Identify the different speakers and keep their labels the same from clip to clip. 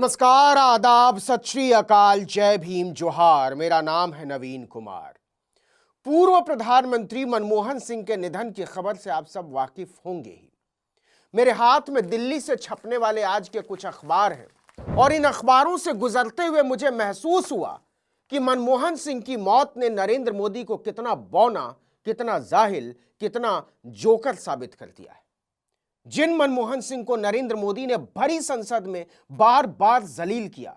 Speaker 1: नमस्कार, आदाब, सत श्री अकाल, जय भीम, जोहार। मेरा नाम है नवीन कुमार। पूर्व प्रधानमंत्री मनमोहन सिंह के निधन की खबर से आप सब वाकिफ होंगे ही। मेरे हाथ में दिल्ली से छपने वाले आज के कुछ अखबार हैं और इन अखबारों से गुजरते हुए मुझे महसूस हुआ कि मनमोहन सिंह की मौत ने नरेंद्र मोदी को कितना बौना, कितना जाहिल, कितना जोकर साबित कर दिया है। जिन मनमोहन सिंह को नरेंद्र मोदी ने भरी संसद में बार बार जलील किया,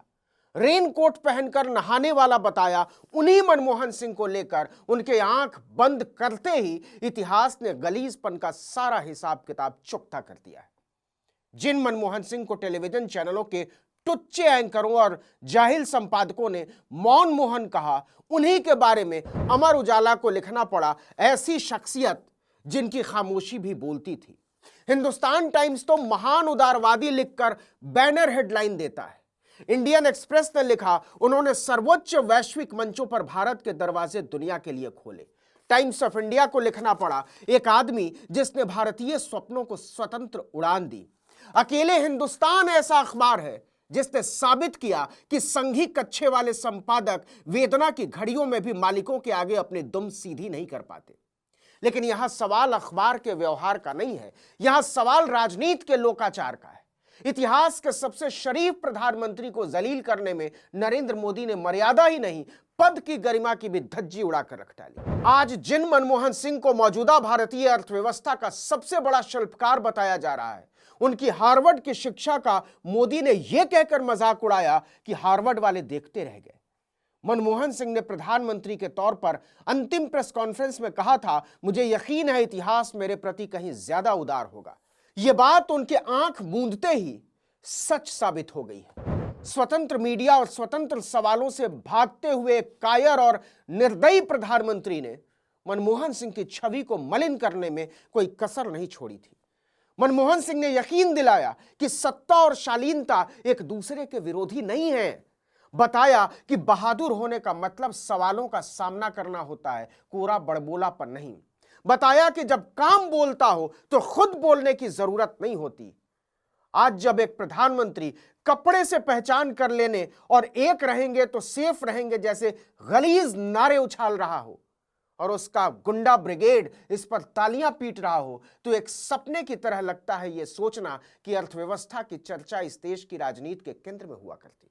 Speaker 1: रेनकोट पहनकर नहाने वाला बताया, उन्हीं मनमोहन सिंह को लेकर उनके आंख बंद करते ही इतिहास ने गलीजपन का सारा हिसाब किताब चुकता कर दिया है। जिन मनमोहन सिंह को टेलीविजन चैनलों के टुच्चे एंकरों और जाहिल संपादकों ने मौन मोहन कहा, उन्हीं के बारे में अमर उजाला को लिखना पड़ा ऐसी शख्सियत जिनकी खामोशी भी बोलती थी। हिंदुस्तान टाइम्स तो महान उदारवादी लिखकर बैनर हेडलाइन देता है। इंडियन एक्सप्रेस ने लिखा, उन्होंने सर्वोच्च वैश्विक मंचों पर भारत के दरवाजे दुनिया के लिए खोले। टाइम्स ऑफ इंडिया को लिखना पड़ा, एक आदमी जिसने भारतीय स्वप्नों को स्वतंत्र उड़ान दी। अकेले हिंदुस्तान ऐसा अखबार है जिसने साबित किया कि संघी कच्छे वाले संपादक वेदना की घड़ियों में भी मालिकों के आगे अपनी दुम सीधी नहीं कर पाते। लेकिन यहां सवाल अखबार के व्यवहार का नहीं है, यहां सवाल राजनीति के लोकाचार का है। इतिहास के सबसे शरीफ प्रधानमंत्री को जलील करने में नरेंद्र मोदी ने मर्यादा ही नहीं, पद की गरिमा की भी धज्जी उड़ाकर रख डाली। आज जिन मनमोहन सिंह को मौजूदा भारतीय अर्थव्यवस्था का सबसे बड़ा शिल्पकार बताया जा रहा है, उनकी हार्वर्ड की शिक्षा का मोदी ने यह कहकर मजाक उड़ाया कि हार्वर्ड वाले देखते रह गए। मनमोहन सिंह ने प्रधानमंत्री के तौर पर अंतिम प्रेस कॉन्फ्रेंस में कहा था, मुझे यकीन है इतिहास मेरे प्रति कहीं ज्यादा उदार होगा। यह बात उनके आंख मूंदते ही सच साबित हो गई है। स्वतंत्र मीडिया और स्वतंत्र सवालों से भागते हुए कायर और निर्दयी प्रधानमंत्री ने मनमोहन सिंह की छवि को मलिन करने में कोई कसर नहीं छोड़ी थी। मनमोहन सिंह ने यकीन दिलाया कि सत्ता और शालीनता एक दूसरे के विरोधी नहीं है। बताया कि बहादुर होने का मतलब सवालों का सामना करना होता है, कोरा बड़बोलापन नहीं। बताया कि जब काम बोलता हो तो खुद बोलने की जरूरत नहीं होती। आज जब एक प्रधानमंत्री कपड़े से पहचान कर लेने और एक रहेंगे तो सेफ रहेंगे जैसे गलीज नारे उछाल रहा हो और उसका गुंडा ब्रिगेड इस पर तालियां पीट रहा हो, तो एक सपने की तरह लगता है यह सोचना कि अर्थव्यवस्था की चर्चा इस देश की राजनीति के केंद्र में हुआ करती थी।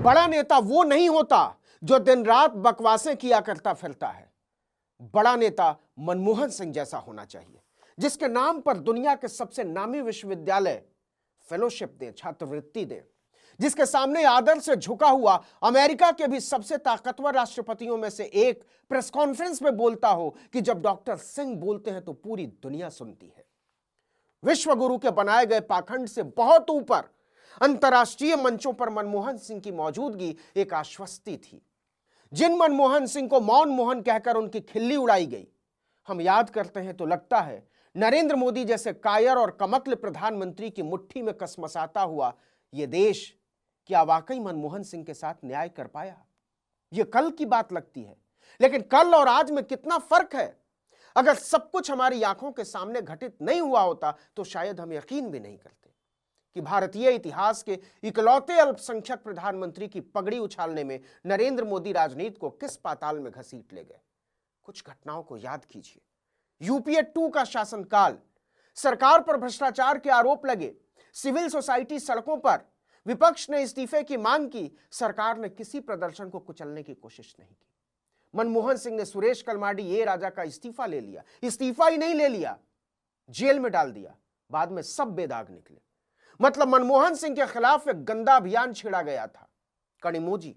Speaker 1: बड़ा नेता वो नहीं होता जो दिन रात बकवासें किया करता फिरता है। बड़ा नेता मनमोहन सिंह जैसा होना चाहिए, जिसके नाम पर दुनिया के सबसे नामी विश्वविद्यालय फेलोशिप दे, छात्रवृत्ति दे, जिसके सामने आदर से झुका हुआ अमेरिका के भी सबसे ताकतवर राष्ट्रपतियों में से एक प्रेस कॉन्फ्रेंस में बोलता हो कि जब डॉक्टर सिंह बोलते हैं तो पूरी दुनिया सुनती है। विश्व गुरु के बनाए गए पाखंड से बहुत ऊपर अंतर्राष्ट्रीय मंचों पर मनमोहन सिंह की मौजूदगी एक आश्वस्ति थी। जिन मनमोहन सिंह को मौन मोहन कहकर उनकी खिल्ली उड़ाई गई, हम याद करते हैं तो लगता है नरेंद्र मोदी जैसे कायर और कमक्ल प्रधानमंत्री की मुट्ठी में कसमसाता हुआ यह देश क्या वाकई मनमोहन सिंह के साथ न्याय कर पाया? यह कल की बात लगती है, लेकिन कल और आज में कितना फर्क है। अगर सब कुछ हमारी आंखों के सामने घटित नहीं हुआ होता तो शायद हम यकीन भी नहीं करते कि भारतीय इतिहास के इकलौते अल्पसंख्यक प्रधानमंत्री की पगड़ी उछालने में नरेंद्र मोदी राजनीति को किस पाताल में घसीट ले गए। कुछ घटनाओं को याद कीजिए। यूपीए 2 का शासनकाल, सरकार पर भ्रष्टाचार के आरोप लगे, सिविल सोसाइटी सड़कों पर, विपक्ष ने इस्तीफे की मांग की, सरकार ने किसी प्रदर्शन को कुचलने की कोशिश नहीं की। मनमोहन सिंह ने सुरेश कलमाडी ये राजा का इस्तीफा ले लिया, इस्तीफा ही नहीं ले लिया, जेल में डाल दिया। बाद में सब बेदाग निकले। मतलब मनमोहन सिंह के खिलाफ एक गंदा अभियान छेड़ा गया था। कनिमोजी,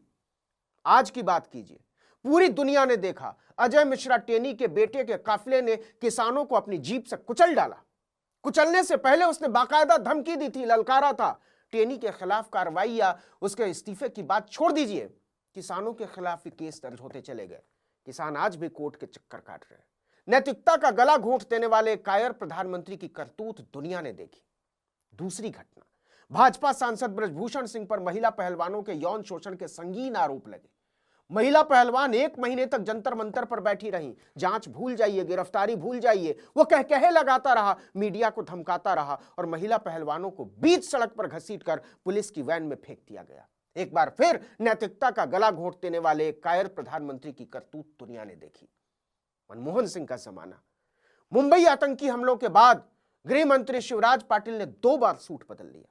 Speaker 1: आज की बात कीजिए, पूरी दुनिया ने देखा, अजय मिश्रा टेनी के बेटे के काफिले ने किसानों को अपनी जीप से कुचल डाला। कुचलने से पहले उसने बाकायदा धमकी दी थी, ललकारा था। टेनी के खिलाफ कार्रवाई या उसके इस्तीफे की बात छोड़ दीजिए, किसानों के खिलाफ भी केस दर्ज होते चले गए। किसान आज भी कोर्ट के चक्कर काट रहे हैं। नैतिकता का गला घोंट देने वाले कायर प्रधानमंत्री की करतूत दुनिया ने देखी। दूसरी घटना, भाजपा सांसद ब्रजभूषण सिंह पर महिला पहलवानों के यौन शोषण के संगीन आरोप लगे। महिला पहलवान 1 महीने तक जंतर मंतर पर बैठी रहीं। जांच भूल जाइए, गिरफ्तारी भूल जाइए, वो कहे लगाता रहा, मीडिया को धमकाता रहा और महिला पहलवानों को बीच सड़क पर घसीटकर पुलिस की वैन में फेंक दिया गया। एक बार फिर नैतिकता का गला घोंट देने वाले एक कायर प्रधानमंत्री की करतूत दुनिया ने देखी। मनमोहन सिंह का जमाना। मुंबई आतंकी हमलों के बाद गृह मंत्री शिवराज पाटिल ने 2 बार सूट बदल लिया।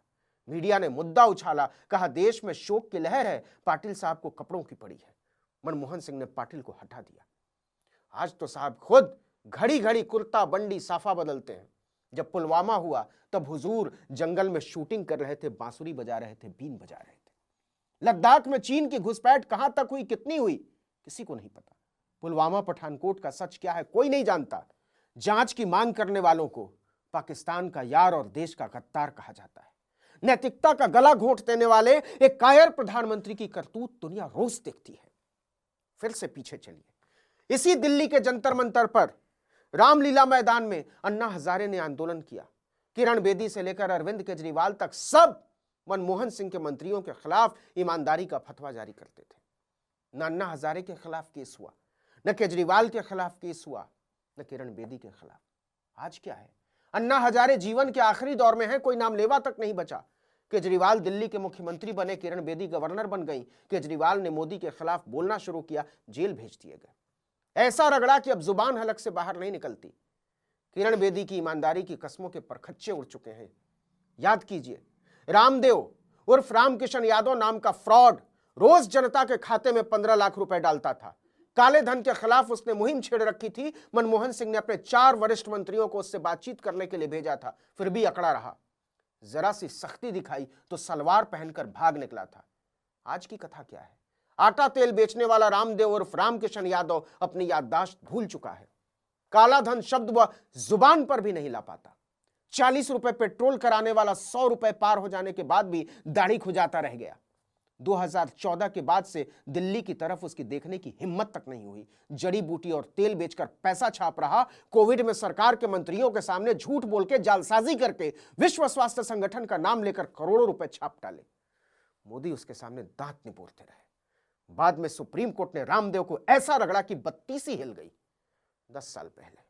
Speaker 1: मीडिया ने मुद्दा उछाला, कहा देश में शोक की लहर है, पाटिल साहब को कपड़ों की पड़ी है। मनमोहन सिंह ने पाटिल को हटा दिया। आज तो साहब खुद घड़ी घड़ी कुर्ता बंडी साफा बदलते हैं। जब पुलवामा हुआ तब हुजूर जंगल में शूटिंग कर रहे थे, बांसुरी बजा रहे थे, बीन बजा रहे थे। लद्दाख में चीन की घुसपैठ कहां तक हुई, कितनी हुई, किसी को नहीं पता। पुलवामा पठानकोट का सच क्या है, कोई नहीं जानता। जांच की मांग करने वालों को पाकिस्तान का यार और देश का गद्दार कहा जाता है। नैतिकता का गला घोंट देने वाले एक कायर प्रधानमंत्री की करतूत दुनिया रोज देखती है। फिर से पीछे चलिए। इसी दिल्ली के जंतर मंतर पर रामलीला मैदान में अन्ना हजारे ने आंदोलन किया। किरण बेदी से लेकर अरविंद केजरीवाल तक सब मनमोहन सिंह के मंत्रियों के खिलाफ ईमानदारी का फतवा जारी करते थे। न अन्ना हजारे के खिलाफ केस हुआ, न केजरीवाल के खिलाफ केस हुआ, न किरण बेदी के खिलाफ। आज क्या है, अन्ना हजारे जीवन के आखिरी दौर में है, कोई नाम लेवा तक नहीं बचा। केजरीवाल दिल्ली के मुख्यमंत्री बने, किरण बेदी गवर्नर बन गई। केजरीवाल ने मोदी के खिलाफ बोलना शुरू किया, जेल भेज दिए गए। ऐसा रगड़ा कि अब जुबान हलक से बाहर नहीं निकलती। किरण बेदी की ईमानदारी की कस्मों के परखच्चे उड़ चुके हैं। याद कीजिए, रामदेव उर्फ रामकिशन यादव नाम का फ्रॉड रोज जनता के खाते में 15 लाख रुपए डालता था। काले धन के खिलाफ उसने मुहिम छेड़ रखी थी। मनमोहन सिंह ने अपने 4 वरिष्ठ मंत्रियों को उससे बातचीत करने के लिए भेजा था, फिर भी अकड़ा रहा। जरा सी सख्ती दिखाई तो सलवार पहनकर भाग निकला था। आज की कथा क्या है? आटा तेल बेचने वाला रामदेव उर्फ रामकिशन यादव अपनी याददाश्त भूल चुका है। काला धन शब्द वह जुबान पर भी नहीं ला पाता। 40 रुपए पेट्रोल कराने वाला 100 रुपए पार हो जाने के बाद भी दाढ़ी खुजाता रह गया। 2014 के बाद से दिल्ली की तरफ उसकी देखने की हिम्मत तक नहीं हुई। जड़ी बूटी और तेल बेचकर पैसा छाप रहा। कोविड में सरकार के मंत्रियों के सामने झूठ बोल के, जालसाजी करके विश्व स्वास्थ्य संगठन का नाम लेकर करोड़ों रुपए छाप डाले। मोदी उसके सामने दांत निपोरते रहे। बाद में सुप्रीम कोर्ट ने रामदेव को ऐसा रगड़ा कि बत्तीस ही हिल गई। 10 साल पहले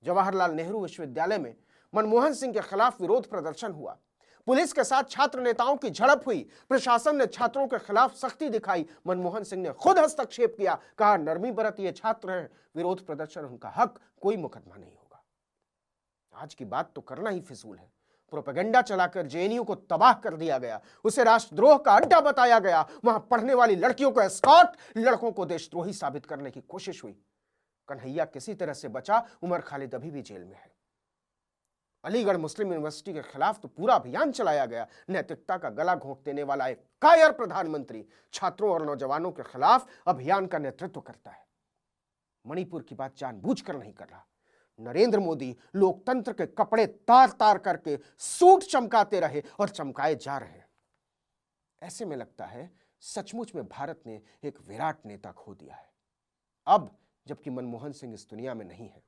Speaker 1: जवाहरलाल नेहरू विश्वविद्यालय में मनमोहन सिंह के खिलाफ विरोध प्रदर्शन हुआ। पुलिस के साथ छात्र नेताओं की झड़प हुई। प्रशासन ने छात्रों के खिलाफ सख्ती दिखाई। मनमोहन सिंह ने खुद हस्तक्षेप किया, कहा नरमी बरतिए, छात्र हैं, विरोध प्रदर्शन उनका हक, कोई मुकदमा नहीं होगा। आज की बात तो करना ही फिजूल है। प्रोपेगेंडा चलाकर जेएनयू को तबाह कर दिया गया, उसे राष्ट्रद्रोह का अड्डा बताया गया। वहां पढ़ने वाली लड़कियों को एस्कॉर्ट, लड़कों को देशद्रोही साबित करने की कोशिश हुई। कन्हैया किसी तरह से बचा, उमर खालिद अभी भी जेल में है। अलीगढ़ मुस्लिम यूनिवर्सिटी के खिलाफ तो पूरा अभियान चलाया गया। नैतिकता का गला घोंट देने वाला एक कायर प्रधानमंत्री छात्रों और नौजवानों के खिलाफ अभियान का नेतृत्व करता है। मणिपुर की बात जानबूझकर नहीं कर रहा। नरेंद्र मोदी लोकतंत्र के कपड़े तार तार करके सूट चमकाते रहे और चमकाए जा रहे हैं। ऐसे में लगता है सचमुच में भारत ने एक विराट नेता खो दिया है। अब जबकि मनमोहन सिंह इस दुनिया में नहीं है,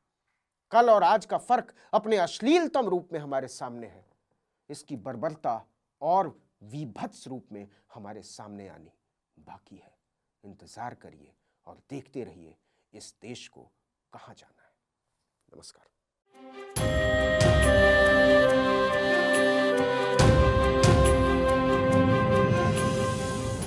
Speaker 1: कल और आज का फर्क अपने अश्लीलतम रूप में हमारे सामने है। इसकी बर्बरता और विभत्स रूप में हमारे सामने आनी बाकी है। इंतजार करिए और देखते रहिए इस देश को कहां जाना है। नमस्कार।